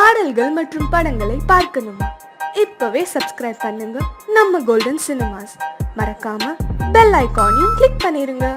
பாடல்கள் மற்றும் படங்களை பார்க்கணுமா? இப்பவே சப்ஸ்கிரைப் பண்ணுங்க நம்ம கோல்டன் சினிமாஸ். மறக்காம பெல் ஐகானையும் கிளிக் பண்ணிருங்க.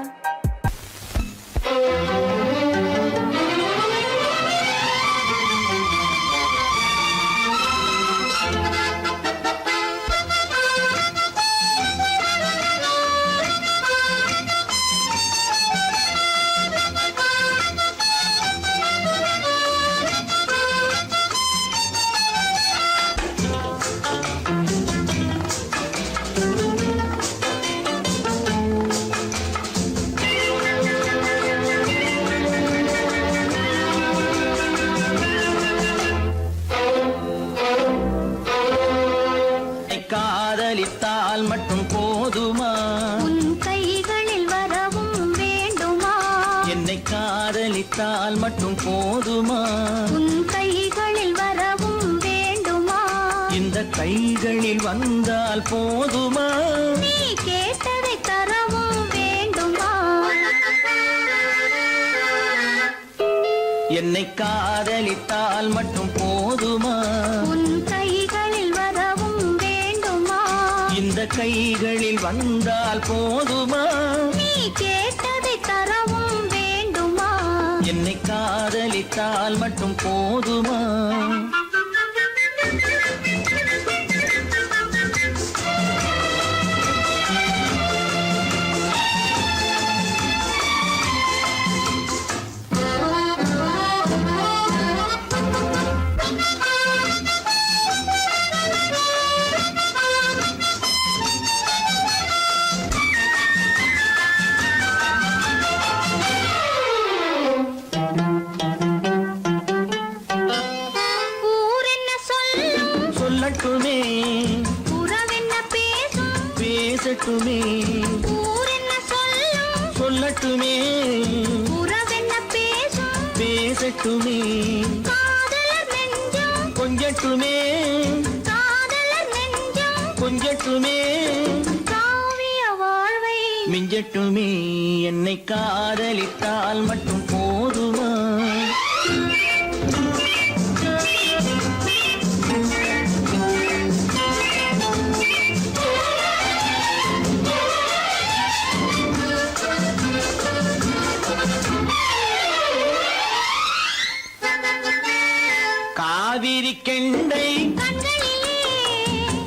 காதலித்தால் மட்டும் போதுமா? உன் கைகளில் வரவும் வேண்டுமா? என்னை காதலித்தால் மட்டும் போதுமா? உன் கைகளில் வரவும் வேண்டுமா? இந்த கைகளில் வந்தால் போதுமா? நீ கேட்டதை தரவும் வேண்டுமா? என்னை காதலித்தால் மட்டும் போதுமா? உன் கைகளில் வரவும் வேண்டுமா? இந்த கைகளில் வந்தால் போதுமா? நீ கேட்டதை தரவும் வேண்டுமா? என்னை காதலித்தால் மட்டும் போதுமா? சொல்லட்டுமே, உறவென்ன பேசும் பேசட்டுமே. ஊரென்ன சொல்லும் சொல்லட்டுமே, உறவென்ன பேசும் பேசட்டுமே. காதலர் நெஞ்சம் கொஞ்சட்டுமே, காதலர் நெஞ்சம் கொஞ்சட்டுமே. காவிய வாழ்வை மிஞ்சட்டுமே. என்னை காதலித்தால் மட்டும் போதுமா? காவிரி கெண்டை கண்களிலே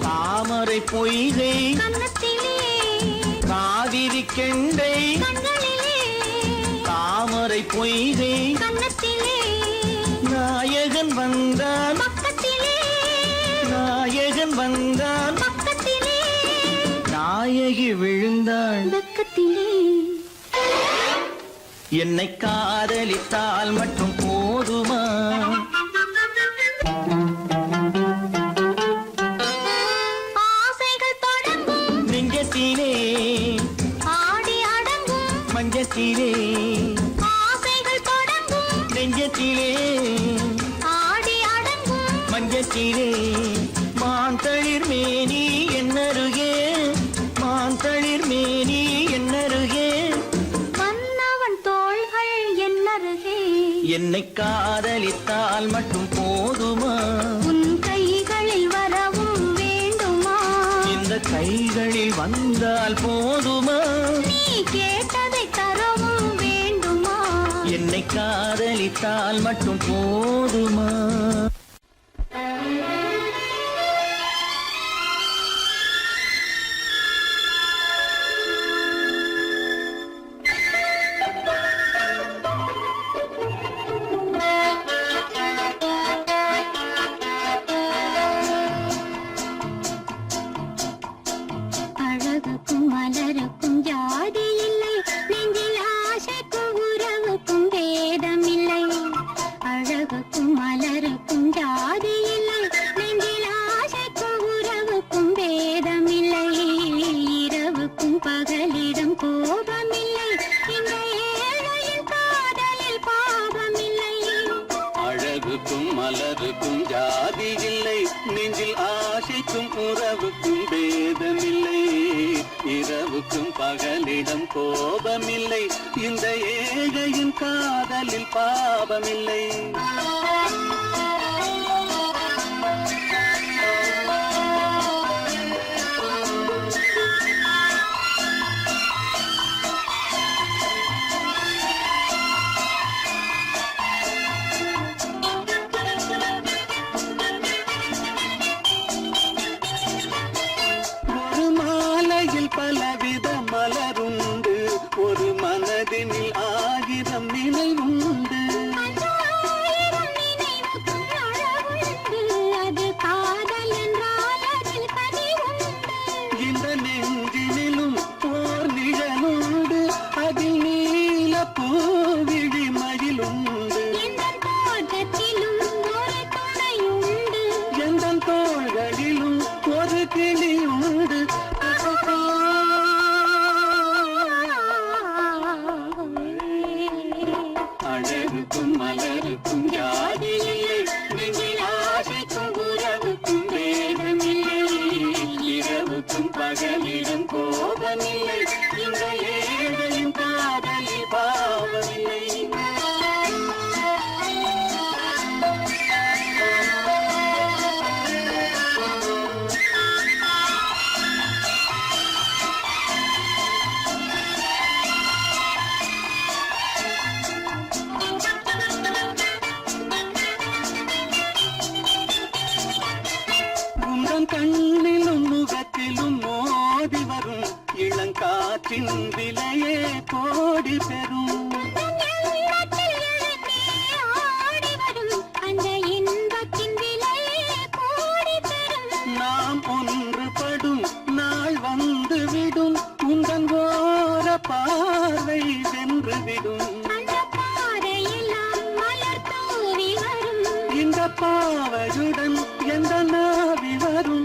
தாமரை பொய்கை கன்னத்திலே காவிரி கெண்டை கண்களிலே தாமரை பொய்கை கன்னத்திலே நாயகன் வந்தான் பக்கத்திலே நாயகன் வந்தான் பக்கத்திலே நாயகி விழுந்தாள் பக்கத்திலே. என்னை காதலித்தால் மட்டும் போதுமா? ஆசைகள் தொடங்கும் நெஞ்சத்திலே ஆடி அடங்கும் மஞ்சத்திலே ஆசைகள் தொடங்கும் நெஞ்சத்திலே ஆடி அடங்கும் மஞ்சத்திலே. மாந்தளிர் மேனி என்னருகே மாந்தளிர் மேனி என்னருகே மன்னவன் தோள்கள் என்னருகே. என்னை காதலித்தால் மட்டும் போதுமா? உன் கைகளில் வரவும் வேண்டுமா? இந்த கைகளில் வந்தால் போதுமா? நீ கேட்டதை தரவும் வேண்டுமா? என்னை காதலித்தால் மட்டும் போதுமா? அழகுக்கும் மலருக்கும் ஜாதி இல்லை, நெஞ்சில் ஆசைக்கும் உறவுக்கும் பேதமில்லை. அழகுக்கும் மலருக்கும் ஜாதி இல்லை, நெஞ்சில் ஆசைக்கும் உறவுக்கும் பேதமில்லை. இரவுக்கும் பகலிடம் கோபமில்லை, இந்த ஏழையின் காதலில் பாவமில்லை. அழகுக்கும் மலருக்கும் ஜாதி இல்லை, நெஞ்சில் ஆசைக்கும் உறவுக்கும் பேதமில்லை. இரவுக்கும் பகலிடம் கோபமில்லை, இந்த ஏழையின் காதலில் பாவமில்லை. உன் கண்ணிலும் முகத்திலும் மோதி வரும் இளங்காற்றின் விலையே கோடி பெறும். நாம் ஒன்றுபடும் நாள் வந்துவிடும், உங்கள் ஓர பார்வை வென்றுவிடும். இந்த பாவையுடன் எந்த நாவி வரும்.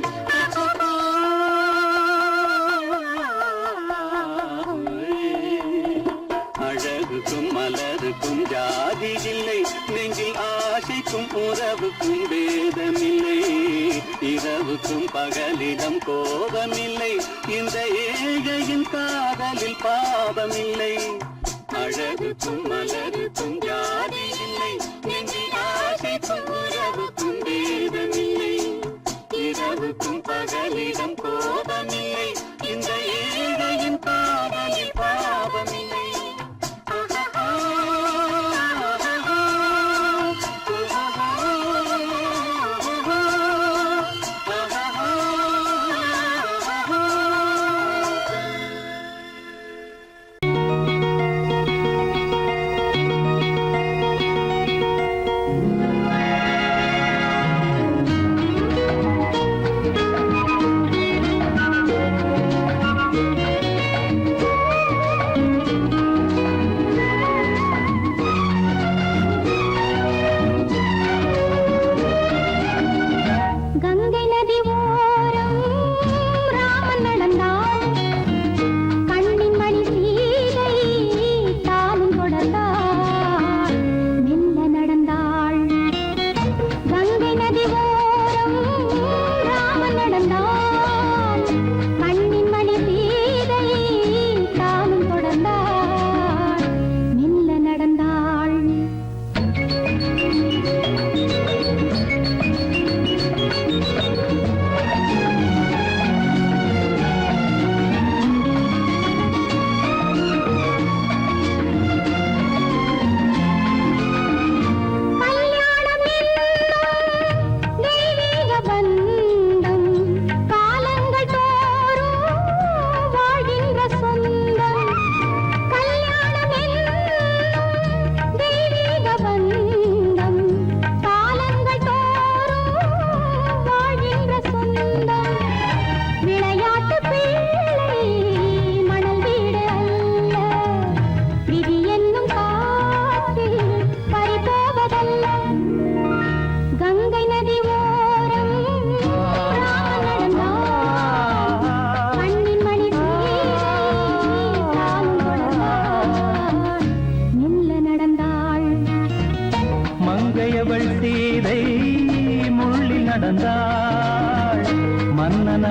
அழகுக்கும் மலருக்கும் ஜாதி இல்லை, நெஞ்சில் ஆசைக்கும் உறவுக்கும் பேதமில்லை. இரவுக்கும் பகலிடம் கோபமில்லை, இந்த ஏழையின் காதலில் பாவமில்லை. அழகுக்கும் மலருக்கும் ஜாதி இல்லை, நெஞ்சில் ஆசைக்கும் உறவுக்கும் பேதமில்லை. இரவுக்கும் பகலிடம் கோபமில்லை, இந்த ஏழையின் காதலில் பாவமில்லை.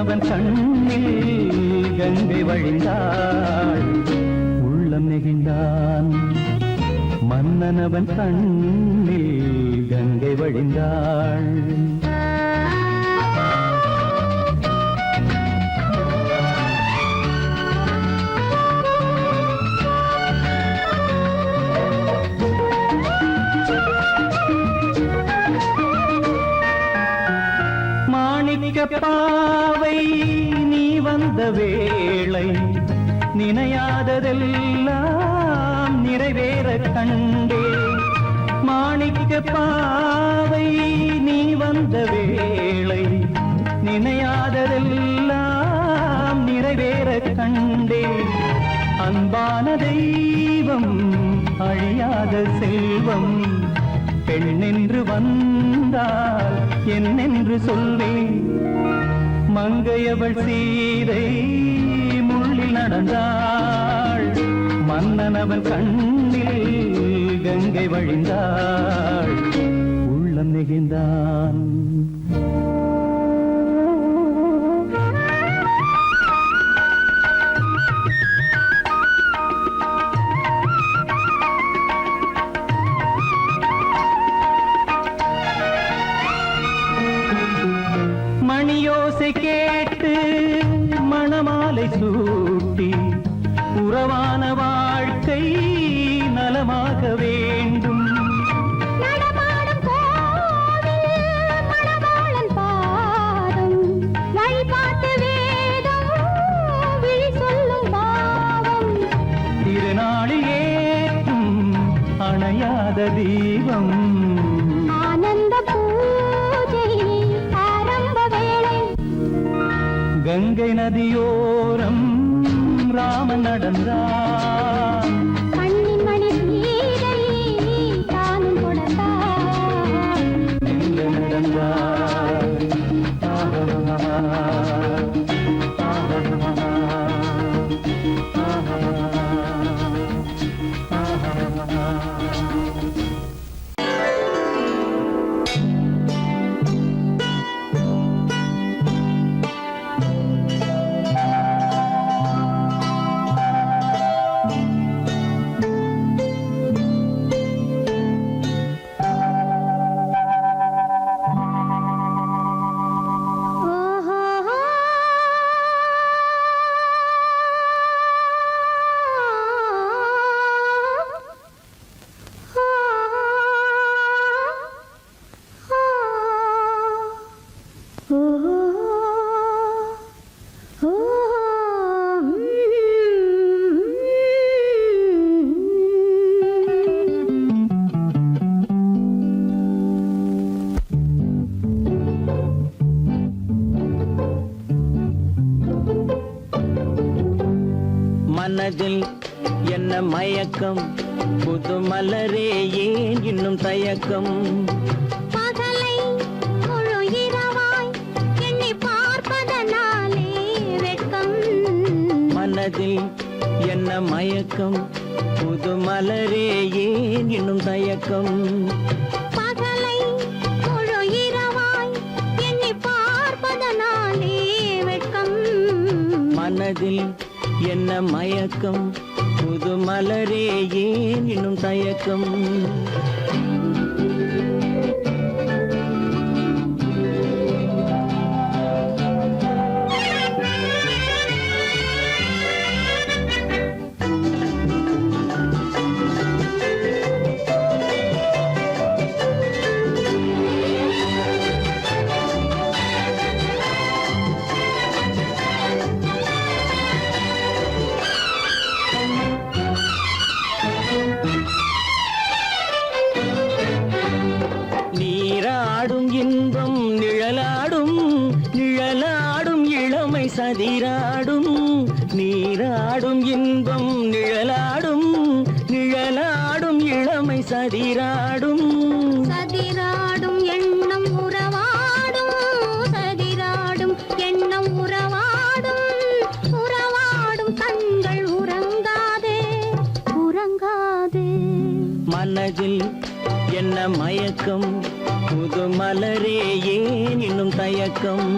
அவன் கண்ணில் கங்கை வழிந்தாள், உள்ளம் நெகிழ்ந்தான். மன்னன் அவன் கண்ணில் கங்கை வழிந்தாள். பாவை நீ வந்த வேளை நினையாததெல்லாம் நிறைவேற கண்டே. மாணிக்க பாவை நீ வந்த வேளை நினையாததெல்லாம் நிறைவேற கண்டே. அன்பான தெய்வம் அழியாத செல்வம் பெண்ணென்று வந்தால் என்னென்று சொல்வேன். மங்கையவள் சீதை முள்ளில் நடந்தாள், மன்னனவன் கண்ணில் கங்கை வழிந்தாள், உள்ளம் நெகிழ்ந்தான். மணியோசை கேட்டு மணமாலை சூட்டி உறவான வாழ்க்கை நலமாக வேண்டும். நடமாடும் கோவில் மணவாளன் பாதம் கங்கை நதியோரம் ராமன் நடந்தார். கண்ணின் மணி நீரை தானும் கொடுத்தார். எங்க நடந்தார். மனதில் என்ன மயக்கம், புது மலரே ஏன் இன்னும் தயக்கம். பகலை முழு இரவாய் எண்ணி பார்ப்பதனாலே வெட்கம். மனதில் என்ன மயக்கம், புது மலரே ஏன் இன்னும் தயக்கம். பகலை முழு இரவாய் எண்ணி பார்ப்பதனாலே வெட்கம். மனதில் என்ன மயக்கம், புது மலரே ஏன் இன்னும் தயக்கம். நீராடும் இன்பம் நிழலாடும், நிழலாடும் இளமை சதிராடும். நீராடும் இன்பம் நிழலாடும், நிழலாடும் இளமை சதிராடும். சதிராடும் எண்ணம் உறவாடும், சதிராடும் எண்ணம் உறவாடும். உறவாடும் கண்கள் உறங்காதே, உறங்காதே. மனதில் என்ன மயக்கம், புது மலரே ஏன் இன்னும் தயக்கம்.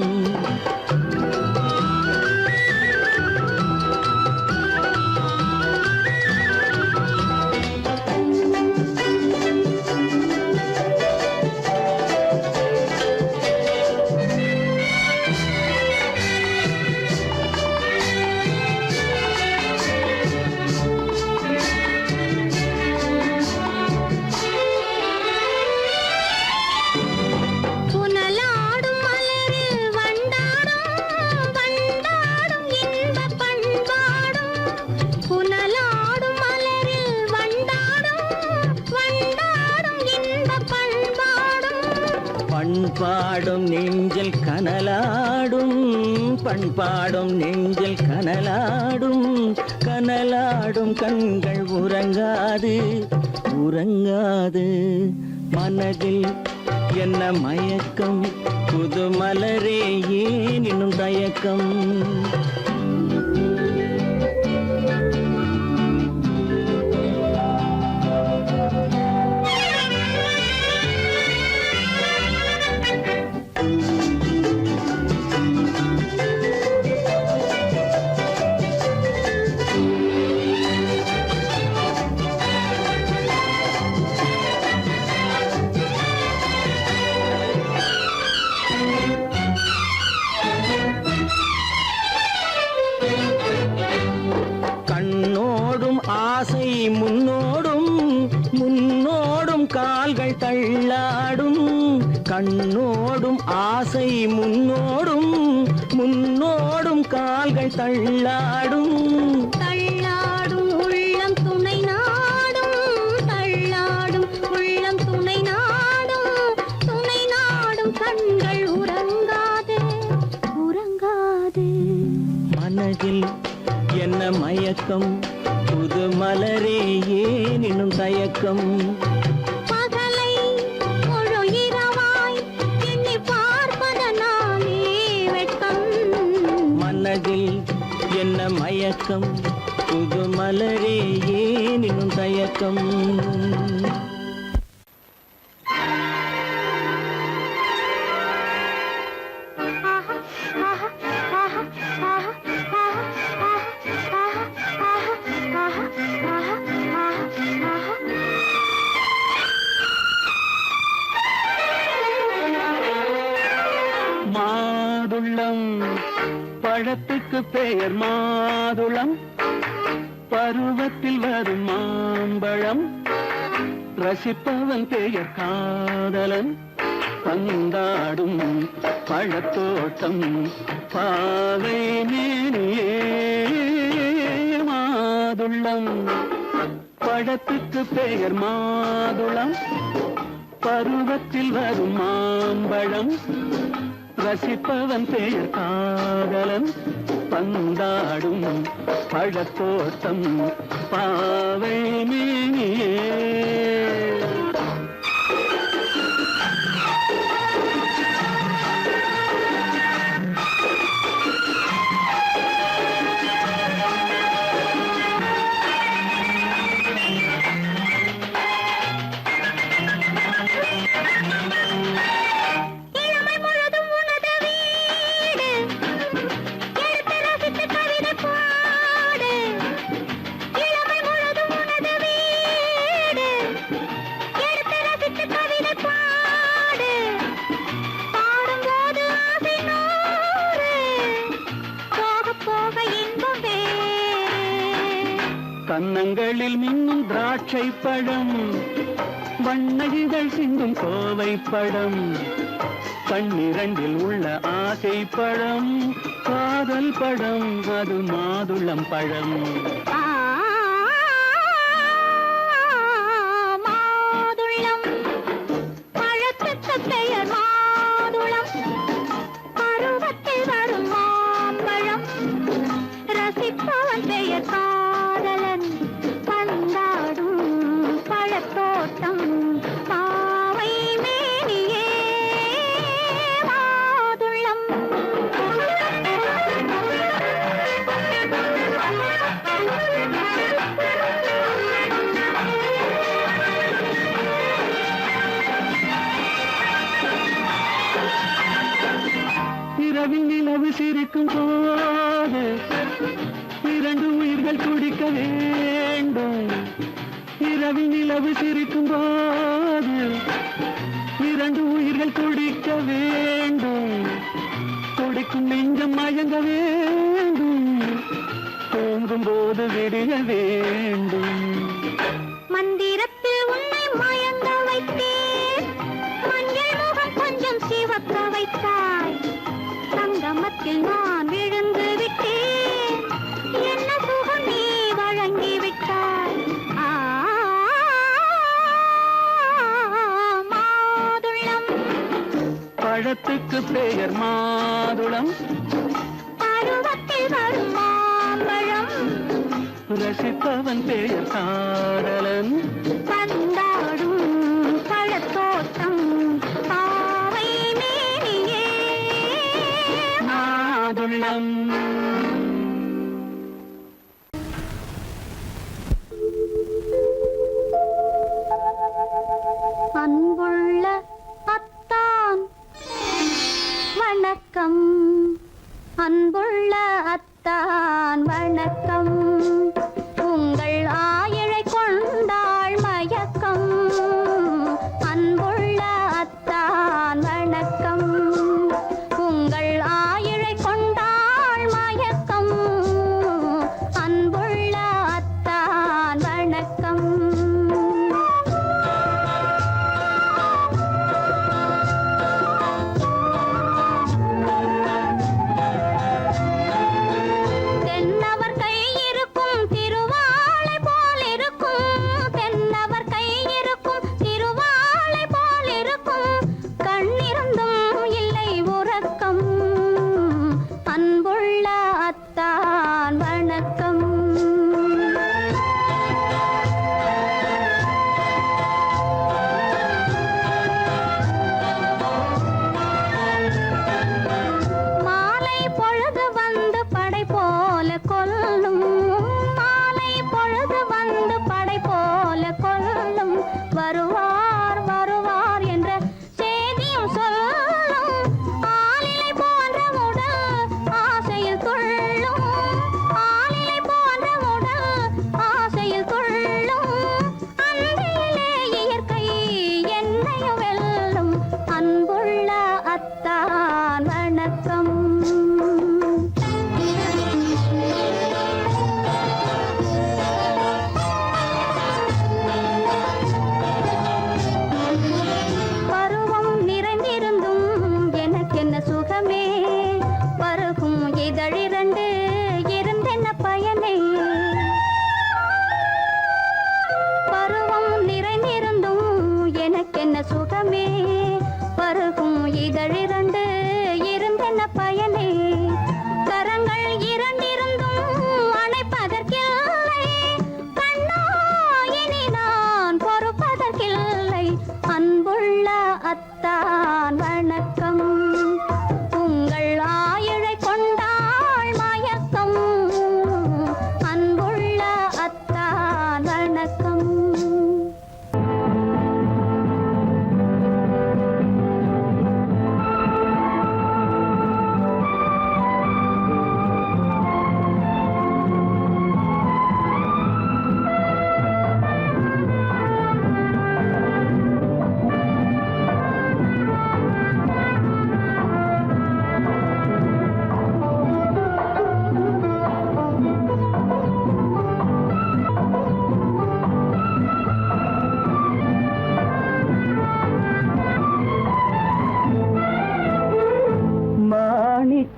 புனலாடும் மலரில் வண்டாடும், வண்டாடும் இன்பப் பண்பாடும். புனலாடும் மலரில் வண்டாடும், வண்டாடும் இன்பப் பண்பாடும். பண்பாடும் நெஞ்சில் கனலாடும், பண்பாடும் நெஞ்சில் கனலாடும். கனலாடும் கண்கள் உறங்காது, உறங்காது. மனதில் என்ன மயக்கம், புது மலரே ஏன் இன்னும் தயக்கம். கண்ணோடும் ஆசை முன்னோடும், முன்னோடும் கால்கள் தள்ளாடும். கண்ணோடும் ஆசை முன்னோடும், முன்னோடும் கால்கள் தள்ளாடும். தள்ளாடும் உள்ளம் துணை நாடும், தள்ளாடும் உள்ளம் துணை நாடும். துணை நாடும் கண்கள் உறங்காதே, உறங்காதே. மனதில் என்ன மயக்கம் புது மலரே ஏன் இன்னும் தயக்கம் பகலை முழு இரவாய் எண்ணி பார்ப்பதனாலே வெட்கம் மனதில் என்ன மயக்கம் புது மலரே ஏன் இன்னும் தயக்கம் மாதுளம் பழத்துக்கு பெயர் மாதுளம் பருவத்தில் வரும் மாம்பழம் ரசிப்பவன் பெயர் காதலன் பந்தாடும் பழத்தோட்டம் பாவை மேனியே மாதுளம் பழத்துக்கு பெயர் மாதுளம் பருவத்தில் வரும் மாம்பழம் ரசிப்பவன் பெயர் காதலன் பந்தாடும் பழத்தோட்டம் பாவை மேனியே இளமை முழுதும் உனது வீடு எடுத்து ரசித்து கவிதை பாடு இளமை முழுதும் உனது வீடு எடுத்து ரசித்து கவிதை பாடு பாடும்போது ஆசை நூறு போக போக இன்பம் வேறு கன்னங்களில் மின்னும் திராட்சை பழம் வண்ணகிகள் சிந்தும் கோவை பழம் கண்ணிரண்டில் உள்ள ஆசை பழம் காதல் பழம் அது மாதுளம் பழம் மாதுளம் பழத்துக்கு பெயர் மாதுளம் பருவத்தில் வரும் மாம்பழம் ரசிப்பவன் பெயர் காதலன் பந்தாடும் பழத்தோட்டம் பாவை மேனியே மாதுளம் இரவில் நிலவு சிரிக்கும் போது இரண்டு உயிர்கள் துடிக்க வேண்டும் இரவில் நிலவு சிரிக்கும் போது இரண்டு உயிர்கள் துடிக்க வேண்டும் துடிக்கும் நெஞ்சம் மயங்க வேண்டும் தூங்கும் போது விடிய வேண்டும் மந்திரத்தில் உன்னை மயங்க வைத்தேன் மஞ்சள் முகம் கொஞ்சம் சிவக்க வைத்தாய் சங்கமத்தில் நான் விழுந்து விட்டேன் என்ன சுகம் நீ வழங்கி விட்டாய் மாதுளம் பழத்துக்கு பெயர் மாதுளம் பருவத்தில் வரும் மாம்பழம் ரசிப்பவன் பெயர் காதலன் பந்தாடும் பழத்தோட்டம் பாவை மேனியே மாதுளம் அன்புள்ள அத்தான் வணக்கம் அன்புள்ள அத்தான் வணக்கம் உங்கள் ஆயிழை கொண்டாள் மயக்கம் அன்புள்ள அத்தான் வணக்கம் உங்கள் ஆயிழை கொண்டாள் மயக்கம் அன்புள்ள அத்தான் வணக்கம் தென்னவர் கை இருக்கும்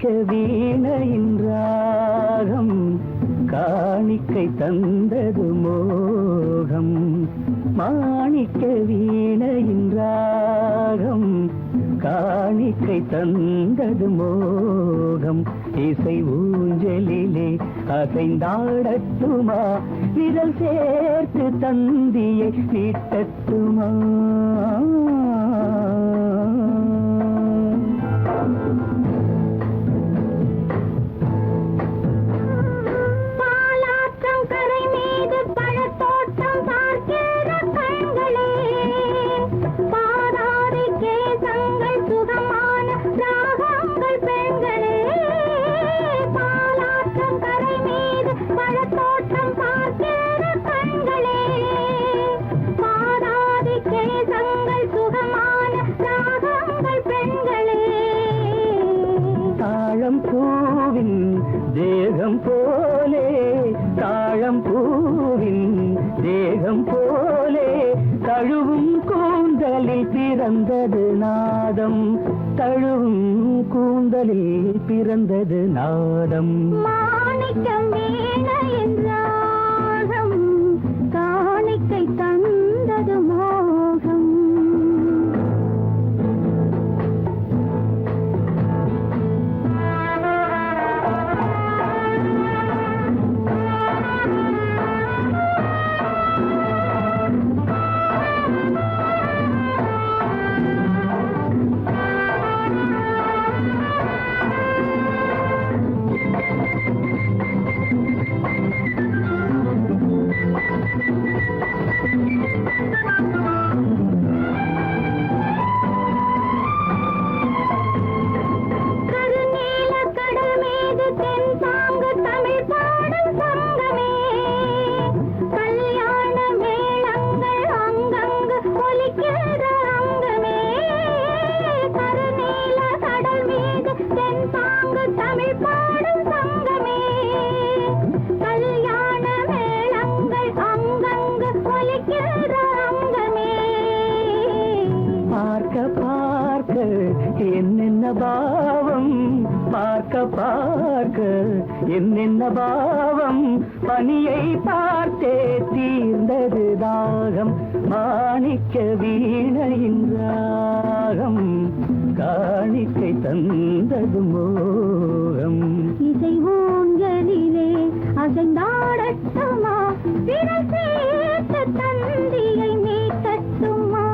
வீணையின் ராகம் காணிக்கை தந்தது மோகம் மாணிக்க வீணையின் ராகம் காணிக்கை தந்தது மோகம் இசை ஊஞ்சலிலே அசைந்தாடட்டுமா விரல் சேர்த்து தந்தியை நீட்டட்டுமா தேகம் போலே தாழம் பூவின் தேகம் போலே தழுவும் கூந்தலில் பிறந்தது நாதம் தழுவும் கூந்தலில் பிறந்தது நாதம் மாணிக்கம் வீணையின் ராகம் காணிக்கை தந்தது மோகம் என்னென்ன பாவம் பார்க்க பார்க்க என்னென்ன பாவம் பனியை பார்த்தே தீர்ந்தது தாகம் மாணிக்க வீணையின் ராகம் காணிக்கை தந்தது மோகம் இசை ஊஞ்சலிலே அசைந்தாடட்டுமா விரல் சேர்த்து தந்தியை மீட்டட்டுமா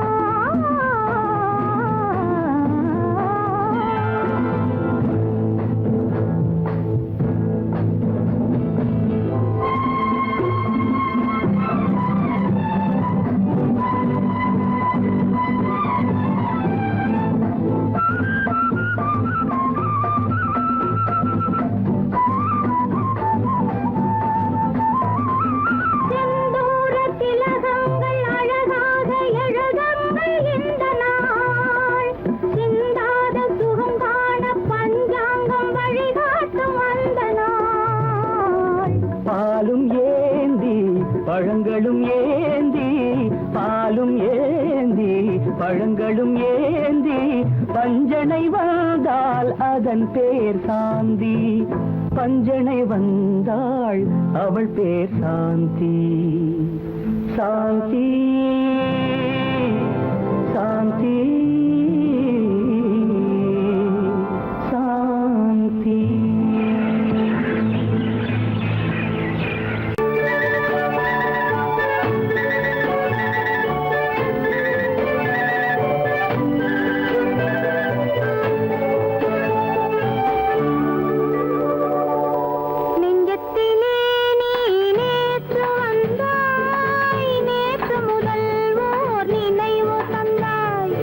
பழங்களும் ஏந்தி பாலும் ஏந்தி பழங்களும் ஏந்தி பஞ்சனை வந்தால் அதன் பேர் சாந்தி பஞ்சனை வந்தாள் அவள் பேர் சாந்தி சாந்தி சாந்தி சாந்தி நேற்று முதல் ஓர் நினைவு தந்தாய்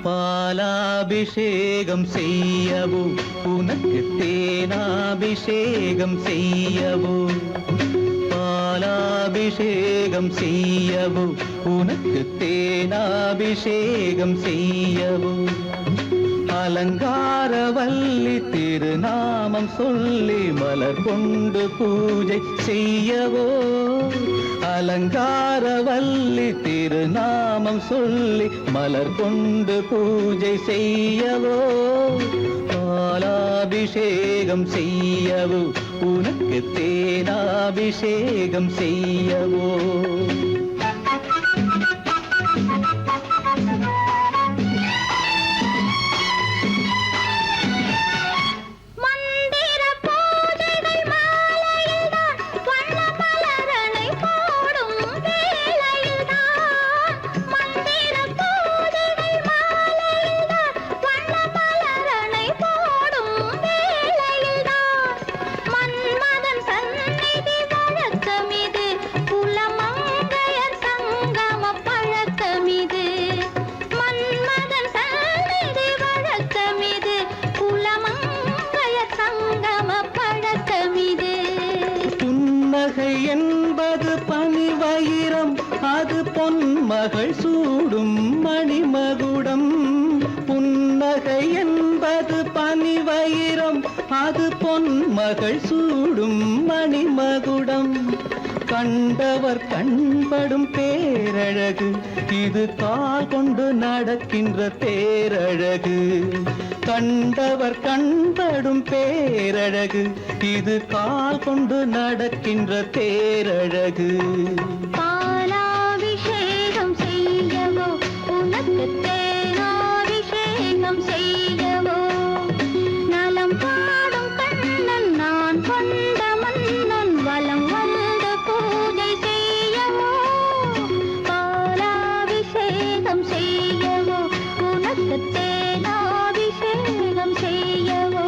பாலாபிஷேகம் செய்யவோ உனக்கு தேனாபிஷேகம் செய்யவோ பாலாபிஷேகம் செய்யவோ உனக்கு தேனாபிஷேகம் செய்யவோ அலங்காரவல்லி திருநாமம் சொல்லி மலர் கொண்டு பூஜை செய்யவோ அலங்காரவல்லி திருநாமம் சொல்லி மலர் கொண்டு பூஜை செய்யவோ பாலாபிஷேகம் செய்யவோ உனக்கு தேனாபிஷேகம் செய்யவோ என்பது பனிவயிரம் அது பொன்மகள் சூடும் மணிமகுடம் புன்னகை என்பது பனிவயிரம் அது பொன்மகள் சூடும் மணிமகுடம் கண்டவர் கண்படும் பேரழகு இது கால் கொண்டு நடக்கின்ற தேரழகு கண்டவர் கண்படும் பேரழகு இது கால் கொண்டு நடக்கின்ற தேரழகு பாலாபிஷேகம் செய்யவோ உனக்கு தேனாபிஷேகம் செய்யவோ நலம் பாடும் கண்ணன் நான் கொண்ட மன்னன் வலம் வந்து பூஜை செய்யவோ பாலாபிஷேகம் செய்யவோ உனக்கு தேனாபிஷேகம் செய்யவோ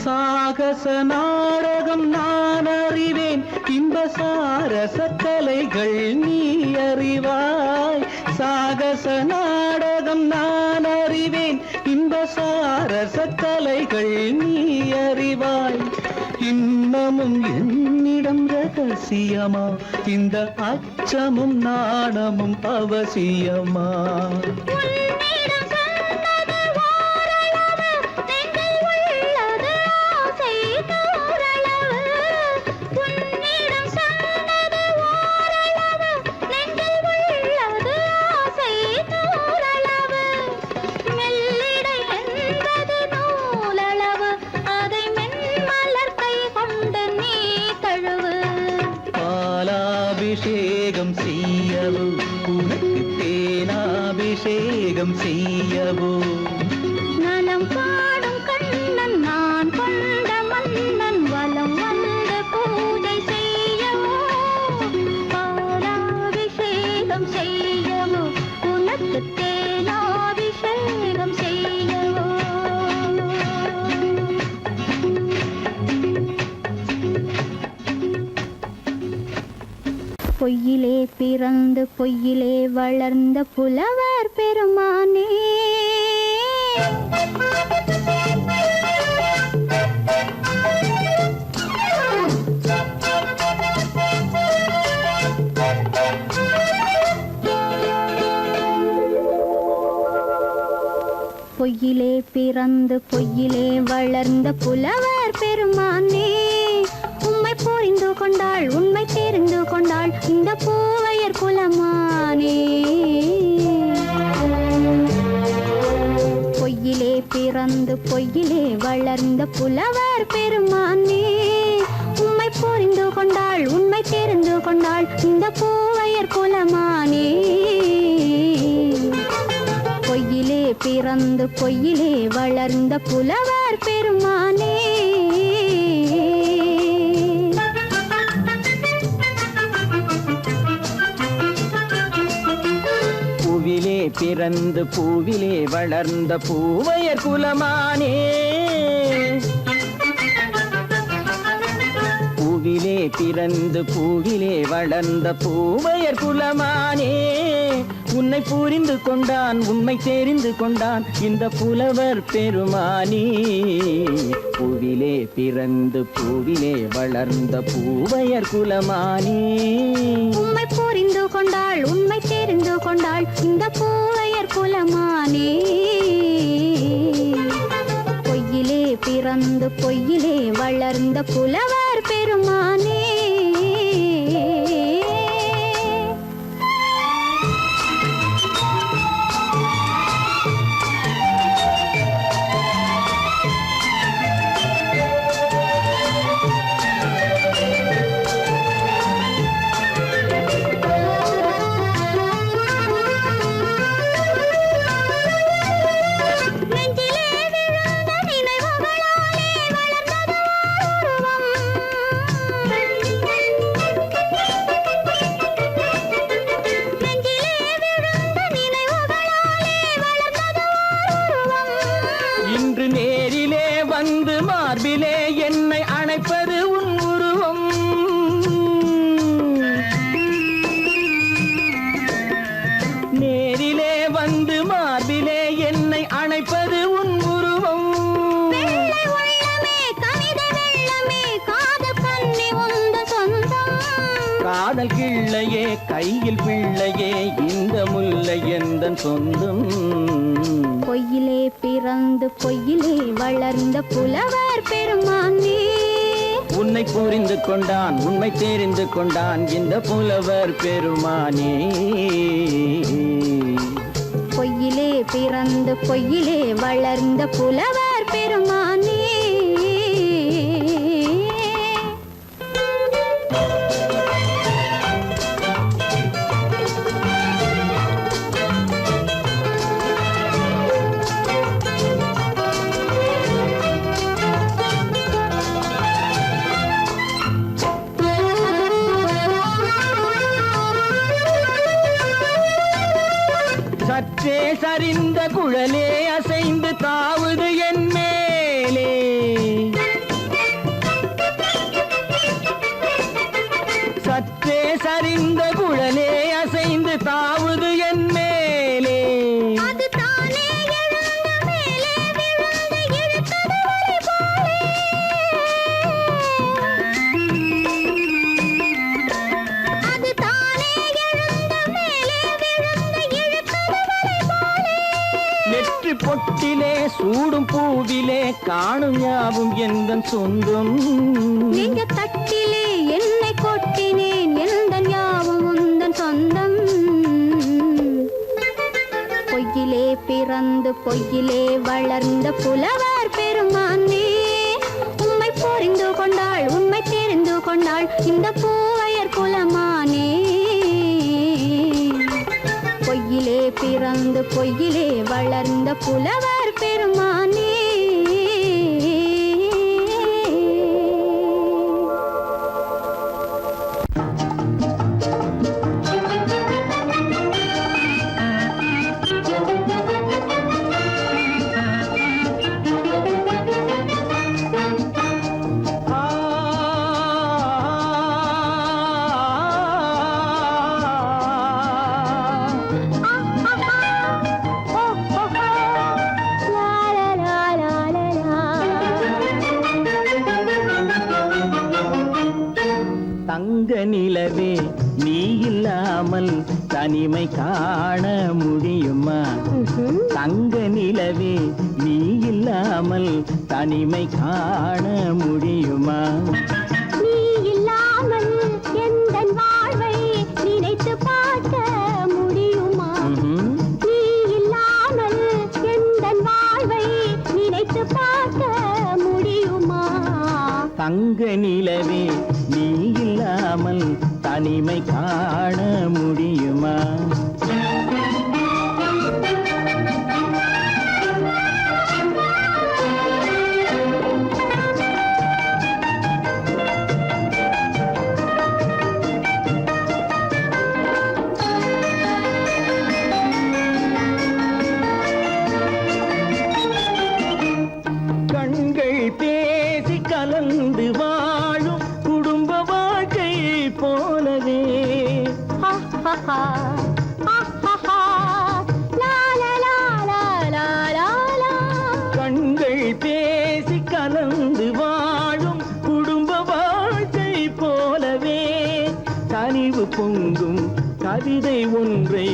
சாகச நாடகம் நான் அறிவேன் இன்ப சாரச கலைகள் நீ அறிவாய் சாகச நாடகம் நான் அறிவேன் இன்ப சாரச கலைகள் நீ அறிவாய் இன்னமும் என்னிடம் ரகசியமா இந்த அச்சமும் நாணமும் அவசியமா பாலாபிஷேகம் செய்யவோ உனக்கு தேனாபிஷேகம் செய்யவோ நலம் பாடும் கண்ணன் நான் கொண்ட மன்னன் வலம் வந்து பூஜை செய்யவோ பாலாபிஷேகம் செய்யவோ உனக்கு தேனாபிஷேகம் செய்யவோ பொய்யிலே பிறந்து பொய்யிலே வளர்ந்த புலவர் பெருமானே பொய்யிலே பிறந்து பொய்யிலே வளர்ந்த புலவர் பெருமானே உம்மை புரிந்து கொண்டாள் உண்மை தெரிந்து கொண்டாள் இந்த பூவையர் குலமானே பொய்யிலே பிறந்து பொய்யிலே வளர்ந்த புலவர் பெருமானே உம்மை புரிந்து கொண்டாள் உண்மை தெரிந்து கொண்டாள் இந்த பூவையர் குலமானே பிறந்து பொய்யிலே வளர்ந்த புலவர் பெருமானே. பூவிலே பிறந்து பூவிலே வளர்ந்த பூவையர் குலமானே. பூவிலே பிறந்து பூவிலே வளர்ந்த பூவையர் குலமானே. உன்னை புரிந்து கொண்டான் உண்மை தெரிந்து கொண்டான் இந்த புலவர் பெருமானே. பூவிலே பிறந்து பூவிலே வளர்ந்த பூவையர் குலமானே. உண்மை புரிந்து கொண்டாள் உண்மை தெரிந்து கொண்டாள் இந்த பூவையர் குலமானே. பொய்யிலே பிறந்து பொய்யிலே வளர்ந்த புலவர் பெருமானே. இன்று நேரிலே வந்து மார்பிலே என்னை அணைப்பது உன் உருவம். நேரிலே வந்து மார்பிலே என்னை அணைப்பது உன் உருவம். வெள்ளை உள்ளமே கவிதை வெள்ளமே காதல் கண்ணி உந்த சொந்தம். காதல் கிள்ளையே கையில் பிள்ளையே இந்த முல்லை எந்தன் சொந்தம். பொய்யிலே பிறந்து பொய்யிலே வளர்ந்த புலவர் பெருமானே. உன்னை புரிந்து கொண்டான் உண்மை தெரிந்து கொண்டான் இந்த புலவர் பெருமானே. பொய்யிலே பிறந்து பொய்யிலே வளர்ந்த புலவர் பெருமானே. சற்றே சரிந்த குழலே அசைந்து தாவுது என் மேலே. சற்றே சரிந்த குழலே அசைந்து தாவுது என் மேலே. அது தானே எழுந்த மேலே விழுந்து இழுத்தது ஒளி போலே. அது தானே எழுந்த மேலே விழுந்து இழுத்தது ஒளி போலே. நெற்றி பொட்டிலே சூடும் பூவிலே காணும் யாவும் எந்தன் சொந்தம். நெஞ்ச தட்டிலே என்னை கொட்டினேன் எந்தன் யாவும் உந்தன் சொந்தம். பொய்யிலே பிறந்து பொய்யிலே வளர்ந்த புலவர் பெருமானே. உண்மை புரிந்து கொண்டாள் உண்மை தெரிந்து கொண்டாள் இந்த பூவையர் குலமானே. பொய்யிலே பிறந்து பொய்யிலே வளர்ந்த புலவர் பெருமானே. தங்க நிலவே நீ இல்லாமல் தனிமை காண முடியுமா? தங்க நிலவே நீ இல்லாமல் தனிமை காண முடியுமா? நீ இல்லாமல் எந்தன் வாழ்வை நினைத்து பார்க்க முடியுமா? நீ இல்லாமல் எந்தன் வாழ்வை நினைத்து பார்க்க முடியுமா? தங்க நிலவே நீ இல்லாமல் தனிமை காண முடியுமா? கவிதை ஒன்றை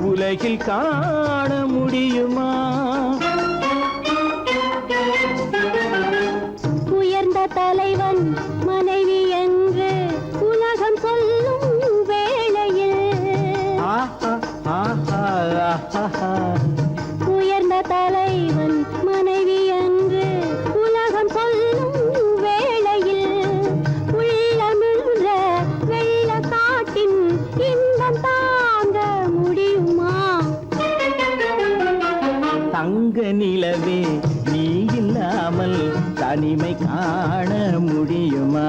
உலகில் காண முடியுமா? உயர்ந்த தலைவன் மனைவி என்று உலகம் சொல்லும் வேளையில் ஆஹா ஆஹா ஆஹா. உயர்ந்த தலைவன் மனைவி என்று உலகம் சொல்லும் வேளையில் உள்ளமிழ்ற வெள்ள காட்டின் இன்பம் தாங்க முடியுமா? தங்க நிலவே நீ இல்லாமல் தனிமை காண முடியுமா?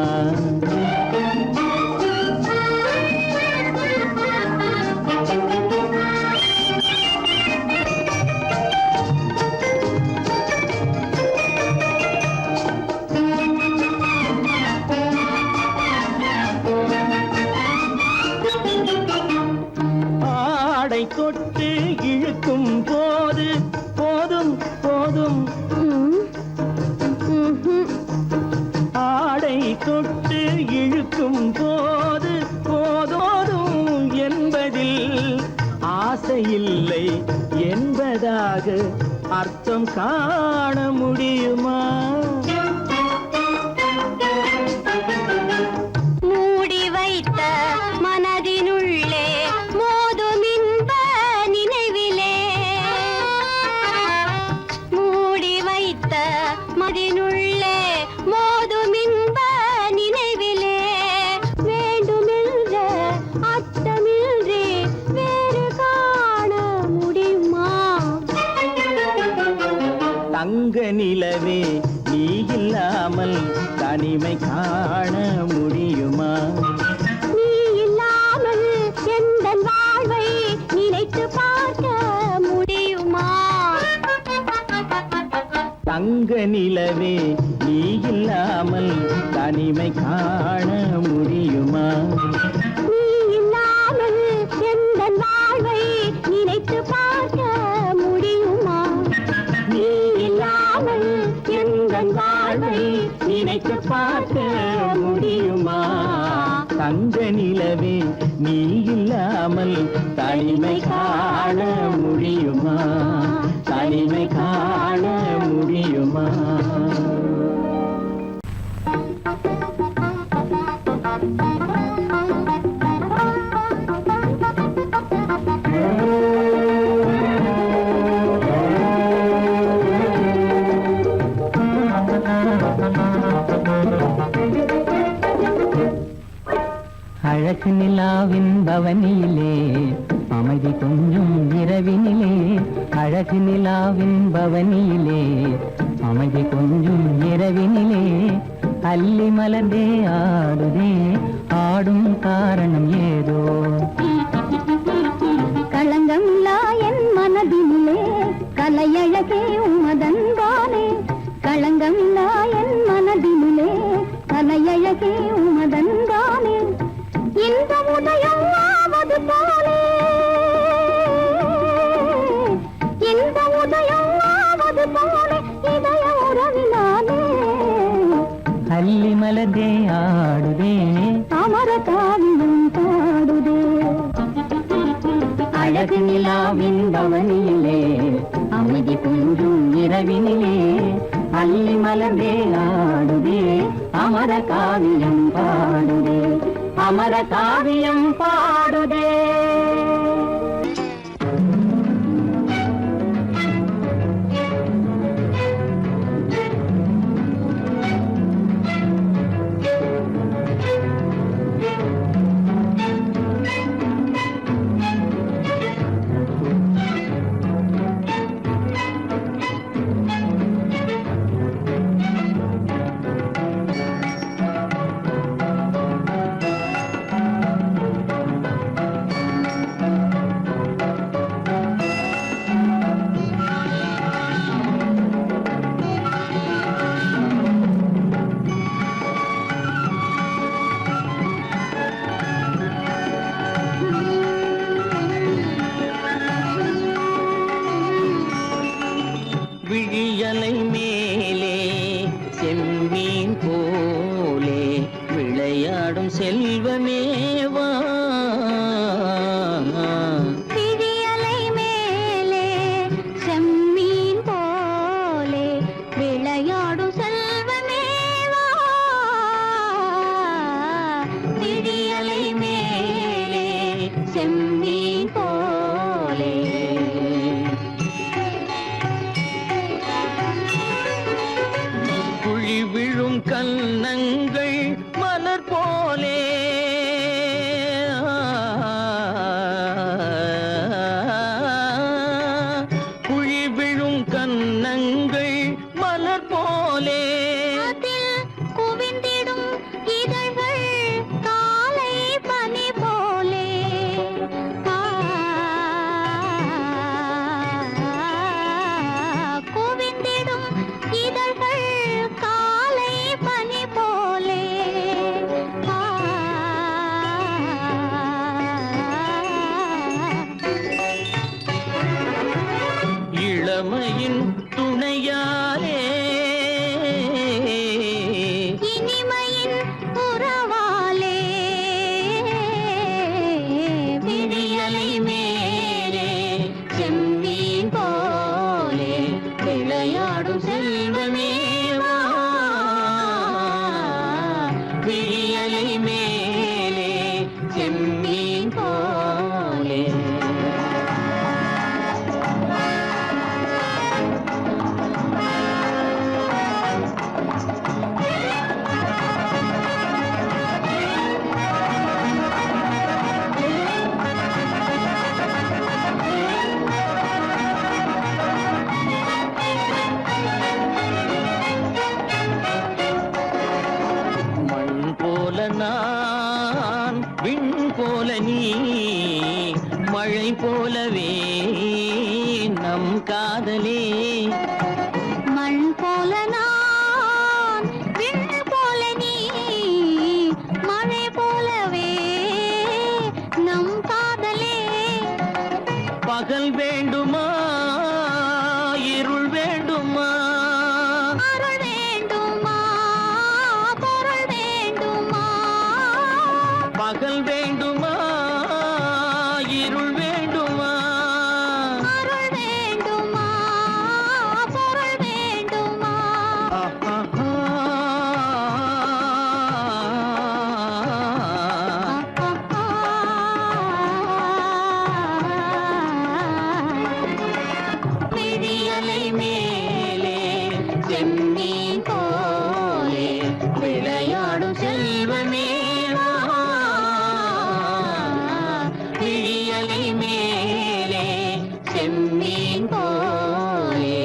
ஆடை தொட்டு இழுக்கும் போது போதும் போதும். ஆடை தொட்டு இழுக்கும் போது போதோதும் என்பதில் ஆசையில்லை என்பதாக அர்த்தம் காண முடியுமா? மூடி வைத்த மனதினுள்ளே மோதும் இன்ப நினைவிலே மூடி வைத்த மனதினுள்ளே மோதும் இன்ப நினைவிலே வேண்டுமென்ற அர்த்தமின்றி வேறு காண முடியுமா? தங்க நிலவே நீ இல்லாமல் தனிமை காண முடியுமா? நீ இல்லாமல் எந்தன் வாழ்வை நினைத்து பார்க்க முடியுமா? தங்க நிலவே நீ இல்லாமல் தனிமை காண முடியுமா? நீ இல்லாமல் எந்தன் வாழ்வை நினைத்து பார்க்க முடியுமா? நீ இல்லாமல் எந்தன் வாழ்வை நினைத்து பார்க்க முடியுமா? தங்க நிலவே நீ இல்லாமல் தனிமை காண முடியுமா? தனிமை காண முடியுமா? அழகு நிலாவின் பவனியிலே அமைதி கொஞ்சம் இரவினிலே. அழகு நிலாவின் பவனியிலே அமைதி கொஞ்சம் இரவினிலே. அல்லி மலர்ந்தே ஆடுதே ஆடும் காரணம் ஏதோ. களங்கமில்லா என் மனதினிலே கலையழகே உமதன்பானே. களங்கமில்லா என் மனதினிலே கலையழகே உமதன்பானே. இந்த உதயம் ஆவது போலே இந்த உதயம் ஆவது போலே இதய உறவினாலே. அல்லி மலர்ந்தே ஆடுதே அமர காவியம் பாடுதே. அழகு நிலாவின் பவனியிலே அமைதி கொஞ்சம் இரவினிலே. அல்லி மலர்ந்தே ஆடுதே அமர காவியம் பாடுதே. அமர காவியம் பாடுதே. போலே. குழி விழும் கன்னங்கள் மலர் போலே, குழி விழும் கன்னங்கள் மலர் போலே. அதில் குவிந்திடும் இதழ்கள் காலை பனி போலே. குவிந்திடும் இதழ்கள் காலை பனி போலே. இளமையின் துணையாலே, இனிமையின் உறவாலே. விழியலை மேலே செம்மீன் போலே விளையாடும் செல்வமேவா. விழியலை மேலே செம்மீன் போலே. மண் போல நான், விண் போல நீ, மழை போலவே நம் காதலே. மண் போல நான், விண் போல நீ, மழை போலவே நம் காதலே. பகல் வேண்டுமா இருள் வேண்டுமா, அருள் வேண்டுமா பொருள் வேண்டுமா. பகல் வேண்டுமா இருள் வேண்டுமா, அருள் வேண்டுமா பொருள் வேண்டுமா. விழியலை மேலே செம்மீன் போலே விளையாடும் செல்வமேவா. விழியலை மேலே செம்மீன் போலே.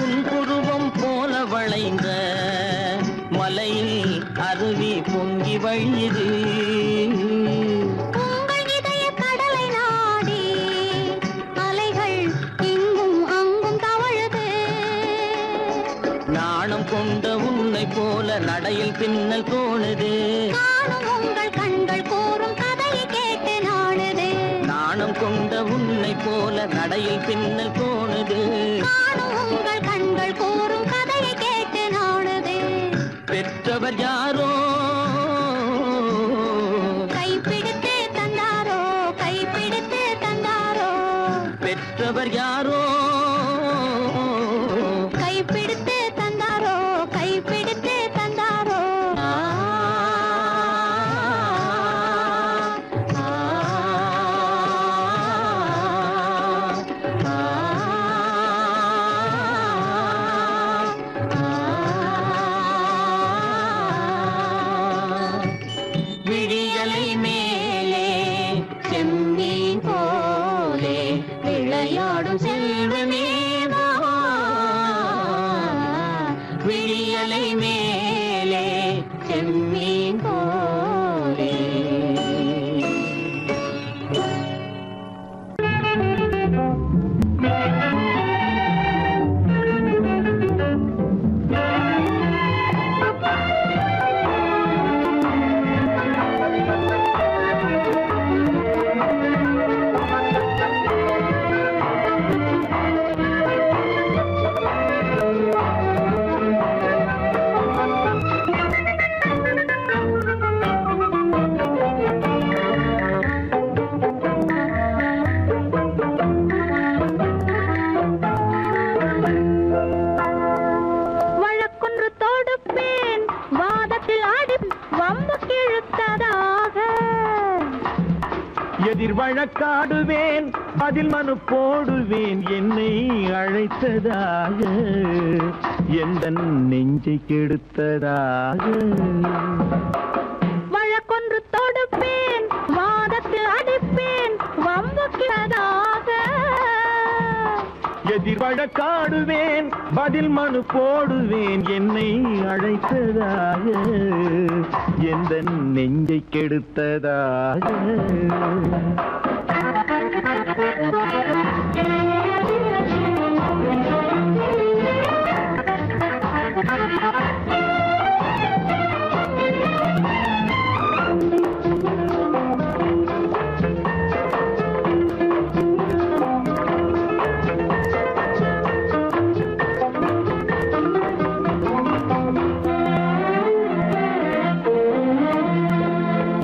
உன் புருவம் போல வளைந்த மலையில் அருவி பொங்கி வழியுது. உங்கள் இதய கடலை நாடி அலைகள் இங்கும் அங்கும் தவழுது. நாணம் கொண்ட உன்னை போல நடையில் பின்னல் தோணுது. காணும் உங்கள் கண்கள் கூறும் கதையை கேட்டு நாடுது. நாணம் கொண்ட உன்னை போல நடையில் பின்னல் தோணுது. காணும் உங்கள் கண்கள் கூறும் கதையை கேட்டு நாடுது. பெற்றவர் யாரோ கைப்பிடித்து தந்தாரோ கைப்பிடித்து தந்தாரோ. பெற்றவர் யாரோ கைப்பிடித்து தந்தாரோ கைப்பிடித்து தந்தாரோ. விழியலை மேலே செம்மீன் போலே விளையாடும் செல்வமேவா. விழியலை மேலே செம்மீன் போலே. எதிர் வழக்காடுவேன் அதில் மனு போடுவேன் என்னை அழைத்ததாக எந்த நெஞ்சை கெடுத்ததாக வழக்கொன்று தொடுப்பேன் வாதத்தில் அடிப்பேன் வம்புக்கிறதாக எதிர் வழக்காடுவேன் பதில் மனு போடுவேன் என்னை அழைத்ததாக எந்த நெஞ்சை கெடுத்ததாக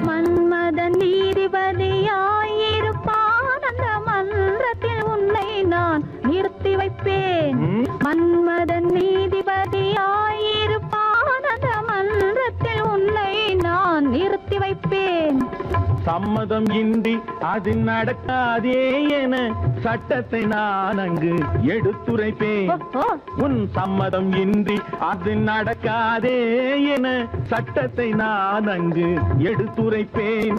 மன்மதன் நீதிபதியாயிருப்பான் அந்த மன்றத்தில் உன்னை நான் நிறுத்தி வைப்பேன். சம்மதம் இன்றி அது நடக்காதே என சட்டத்தை நான் அங்கு எடுத்துரைப்பேன். உன் சம்மதம் இன்றி அது நடக்காதே என சட்டத்தை நான் அங்கு எடுத்துரைப்பேன்.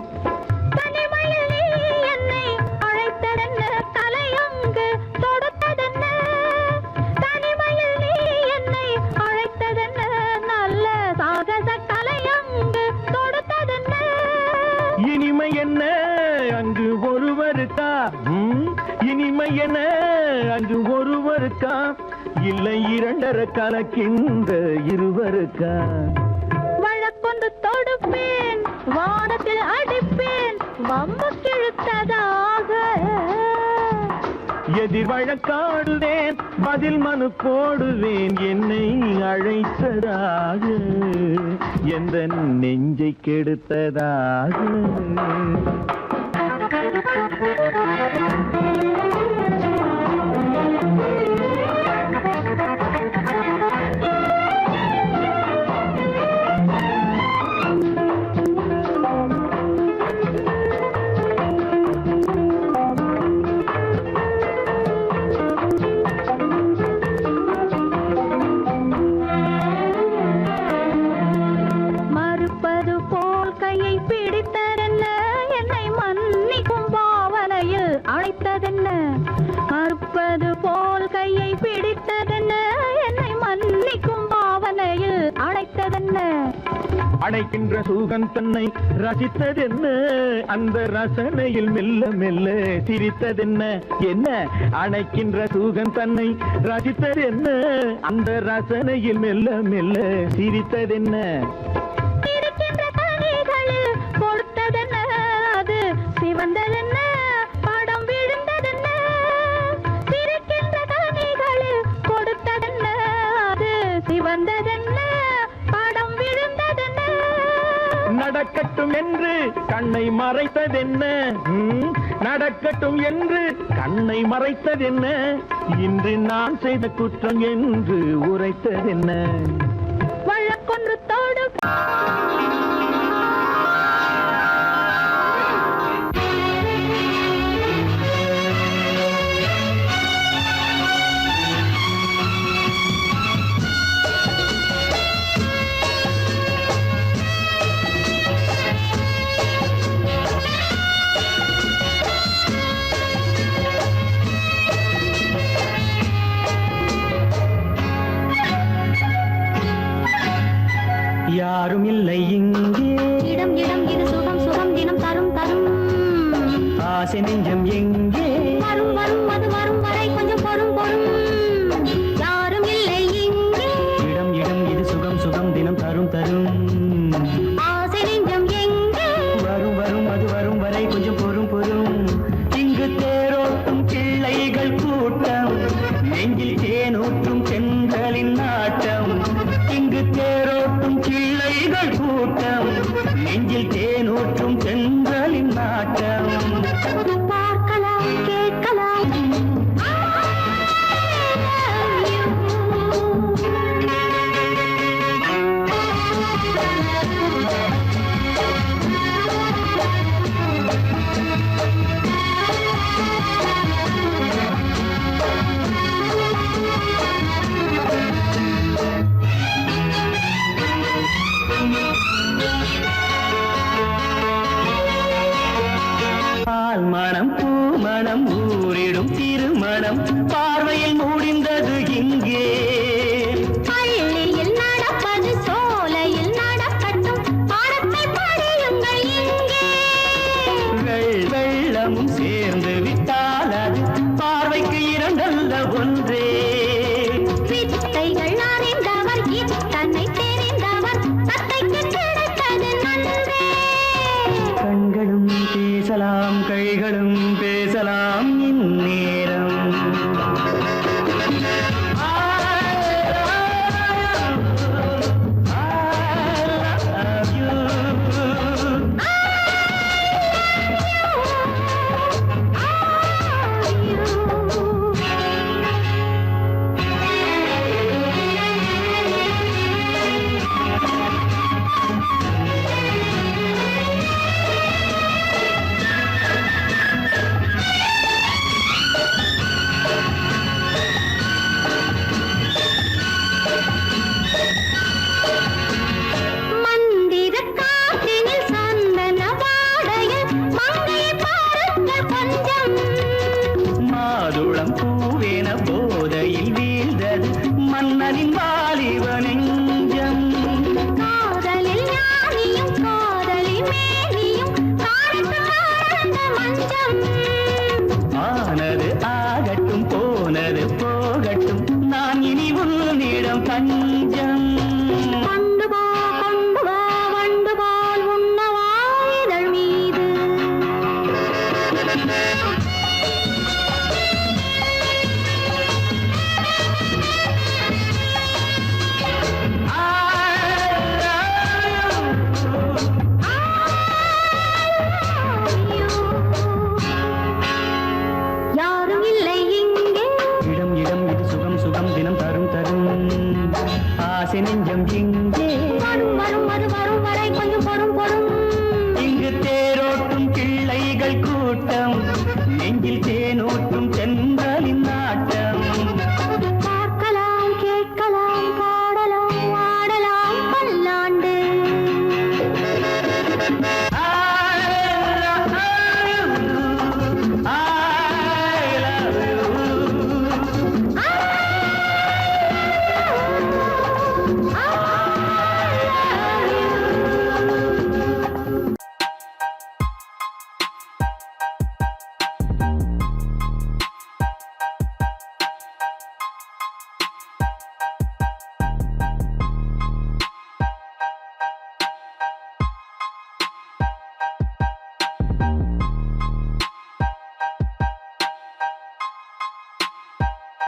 இனிமை என்ன அங்கு ஒருவருக்கா, இனிமை என்ன அங்கு ஒருவருக்கா, இல்லை இரண்டரை கலக்கின்ற இருவருக்கா. வழக்கொண்டு தொடுப்பேன் வானத்தில் அடிப்பேன் வம்பு கிழுத்ததாக. எதிர் வழக்காடுவேன் பதில் மனு போடுவேன் என்னை அழைத்ததாக எந்த நெஞ்சை கெடுத்ததாக. மறுப்பது போல் கையை பிடித்ததென்ன, என்னை மன்னிக்கும் பாவனையில் அழைத்ததென்ன. அணைக்கின்ற சுகம் தன்னை ரசித்ததென்ன, அந்த ரசனையில் மெல்ல மெல்ல சிரித்ததென்ன. என்ன அணைக்கின்ற சுகம் தன்னை ரசித்ததென்ன, அந்த ரசனையில் மெல்ல மெல்ல சிரித்ததென்ன. இருக்கின்ற கனிகளில் கொடுத்ததென்ன, அது சிவந்ததென்ன படம் விழுந்ததென்ன. இருக்கின்ற கனிகளில் கொடுத்ததென்ன, அது சிவந்ததென்ன படம் விழுந்ததென்ன. நடக்கட்டும் என்று கண்ணை மறைத்ததென்ன, நடக்கட்டும் என்று கண்ணை மறைத்ததென்ன, இன்று நான் செய்த குற்றம் என்று உரைத்ததென்ன. வழக்கொன்று தோடு யாரும் இல்லை இங்கே, இடம் இடம் இது சுகம் சுகம் தினம் தரும் தரும். ஆசை நெஞ்சம் எங்கே, வரும் வரும் அது வரும் வரை கொஞ்சம் பொறும் பொறும். யாரும் இல்லை இங்கே, இடம் இடம் இது சுகம் சுகம் தினம் தரும் தரும். ஆசை நெஞ்சம் எங்கே, வரும் வரும் அது வரும் வரை கொஞ்சம் பொறும் பொறும். இங்கு தேரோட்டும் பிள்ளைகள் கூட்டம், நெஞ்சில் தேனூற்றும் சென்றலின் நாட்டம். இங்கு தேரோட்டும் பிள்ளைகள் கூட்டம், நெஞ்சில் தேனூற்றும் சென்றலின் நாட்டம். பார்க்கலாம் கேட்கலாம். நெஞ்சம். கொண்டு போ வண்டு போல் உண்ணவா இதழ் மீது. யாரும் இல்லை இங்கே இடம் இடம் இது சுகம் சுகம் தினம் தரும் தரும் ஆசை நெஞ்சம் இங்கே